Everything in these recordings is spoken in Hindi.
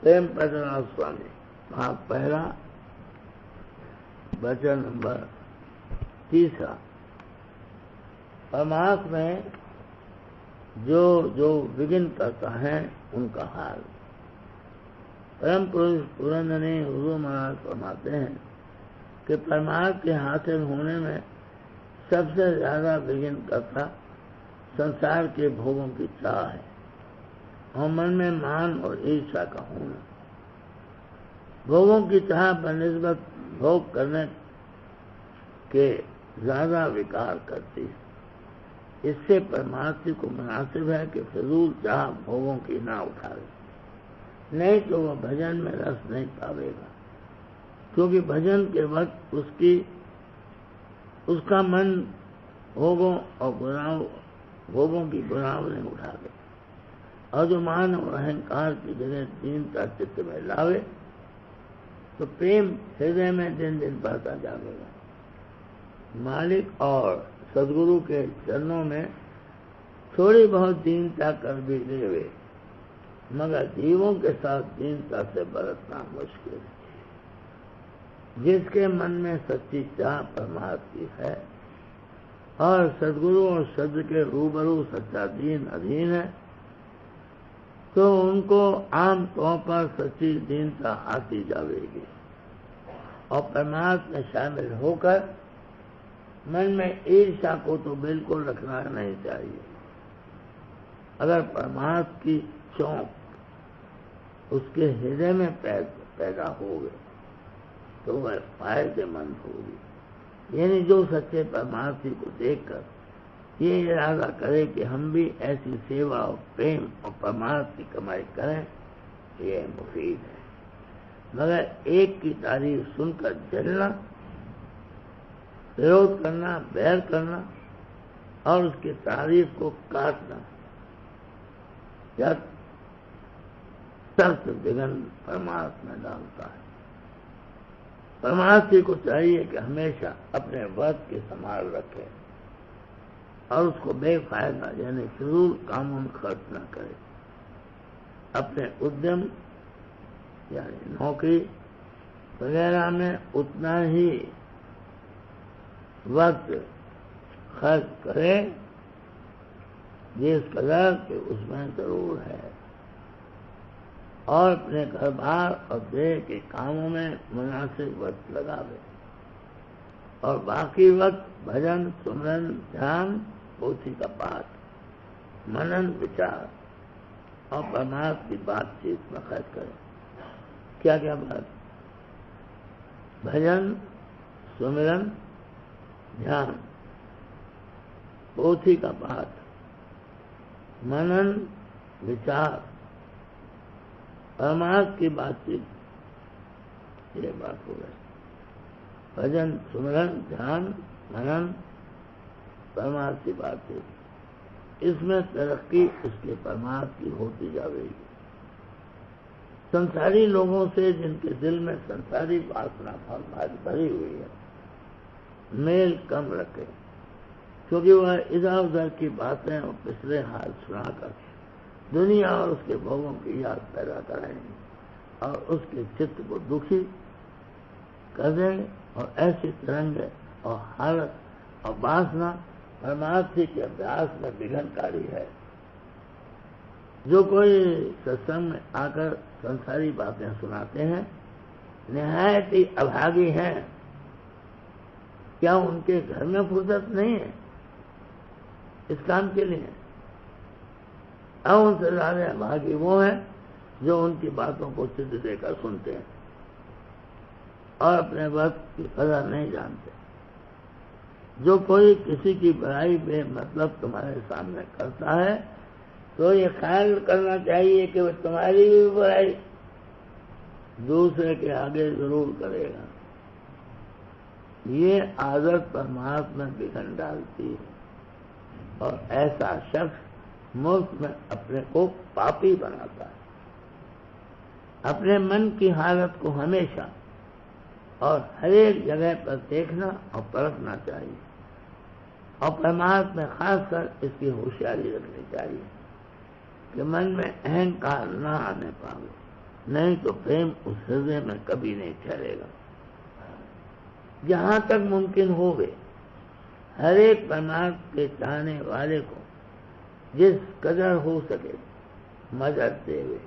प्रेम पैदनाथ स्वामी, भाग पहला, वचन नंबर 3। परमात्मा में जो जो विघ्न करता है उनका हाल। परम पुरुष पुरंदर हुजूर महाराज फरमाते हैं कि परमात्मा के हासिल होने में सबसे ज्यादा विघ्न करता संसार के भोगों की चाह है और मन में मान और ईर्ष्या का होना। भोगों की चाह बनिस्बत भोग करने के ज्यादा विकार करती है। इससे परमात्मा को मुनासिब है कि फिजूल चाह भोगों की ना उठावे, नहीं तो वह भजन में रस नहीं पावेगा, क्योंकि भजन के वक्त उसका मन भोगों की गुनाह नहीं उठावे, और जो मान और अहंकार की जगह दीनता चित्त में लावे तो प्रेम हृदय में दिन दिन बढ़ता जाएगा। मालिक और सदगुरु के चरणों में थोड़ी बहुत दीनता कर भी लेवे, मगर जीवों के साथ दीनता से बरतना मुश्किल है। जिसके मन में सच्ची चाह परमात्मा की है और सदगुरु और सद के रूबरू सच्चा दीन अधीन है, तो उनको आम तौर पर सच्ची दीनता आती जाएगी और परमात्मा में शामिल होकर मन में ईर्ष्या को तो बिल्कुल रखना नहीं चाहिए। अगर परमात्मा की चौंक उसके हृदय में पैदा हो गए तो वह फायदेमंद होगी। यानी जो सच्चे परमात्मा को देखकर ये इरादा करे कि हम भी ऐसी सेवा और प्रेम और परमात्मा की कमाई करें, ये मुफीद है। मगर एक की तारीफ सुनकर जलना, विरोध करना, बैर करना और उसकी तारीफ को काटना या सख्त विघ्न परमात्मा डालता है। परमात्मा को चाहिए कि हमेशा अपने वक्त के संभाल रखे और उसको बेफायदा यानी फिजूल कामों में खर्च न करे। अपने उद्यम यानी नौकरी वगैरह में उतना ही वक्त खर्च करे जिस कदर कि उसमें जरूर है, और अपने घर बार और देह के कामों में मुनासिब वक्त लगावे और बाकी वक्त भजन, सुमरन, ध्यान, पोथी का पाठ, मनन, विचार और परमात्मा की बातचीत में खर्च करे। क्या क्या बात? भजन, सुमिरन, ध्यान, पोथी का पाठ, मनन, विचार, परमात्मा की बातचीत, ये बात हो गई। भजन, सुमिरन, ध्यान, मनन, परमात्मा की बातचीत, इसमें तरक्की उसके परमात्मा की होती जाएगी। संसारी लोगों से जिनके दिल में संसारी वासना भरी हुई है, मेल कम रखे, क्योंकि वह इधर उधर की बातें और पिछले हाल सुनाकर दुनिया और उसके भोगों की याद पैदा कराएंगे और उसके चित्त को दुखी कर देंगे, और ऐसी तरंग और हालत और वासना परमात्मा के अभ्यास में विघ्नकारी है। जो कोई सत्संग में आकर संसारी बातें सुनाते हैं निहायत ही अभागी हैं। क्या उनके घर में फुर्सत नहीं है इस काम के लिए? अब उनसे ज्यादा अभागी वो हैं जो उनकी बातों को चित्त देकर सुनते हैं और अपने वक्त की कदर नहीं जानते। जो कोई किसी की बुराई बेमतलब तुम्हारे सामने करता है तो ये ख्याल करना चाहिए कि वह तुम्हारी भी बुराई दूसरे के आगे जरूर करेगा। ये आदत परमात्मा में विघ्न डालती है और ऐसा शख्स मुफ्त में अपने को पापी बनाता है। अपने मन की हालत को हमेशा और हर एक जगह पर देखना और परखना चाहिए, और परमात्मा में खासकर इसकी होशियारी रखनी चाहिए कि मन में अहंकार न आने पावे नहीं तो प्रेम उस हृदय में कभी नहीं ठहरेगा। जहां तक मुमकिन होवे हर एक परमात्मा के चाहने वाले को जिस कदर हो सके मदद देवे।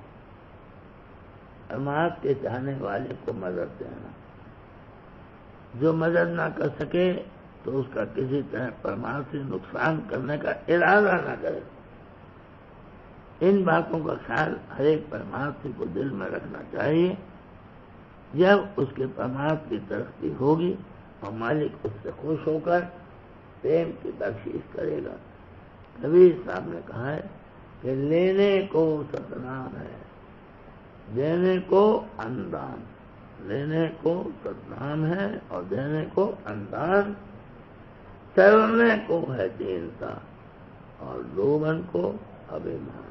परमात्मा के चाहने वाले को मदद देना, जो मदद ना कर सके तो उसका किसी तरह परमात्मा से नुकसान करने का इरादा ना करे। इन बातों का ख्याल हर एक परमात्मा को दिल में रखना चाहिए। जब उसके परमात्मा की तरक्की होगी और मालिक उससे खुश होकर प्रेम की बख्शीश करेगा। कबीर साहब ने कहा है कि लेने को सतनाम है, देने को अनुदान। लेने को सतनाम है और देने को अनुदान। चलने को है दीनता और लोभन को अभिमान।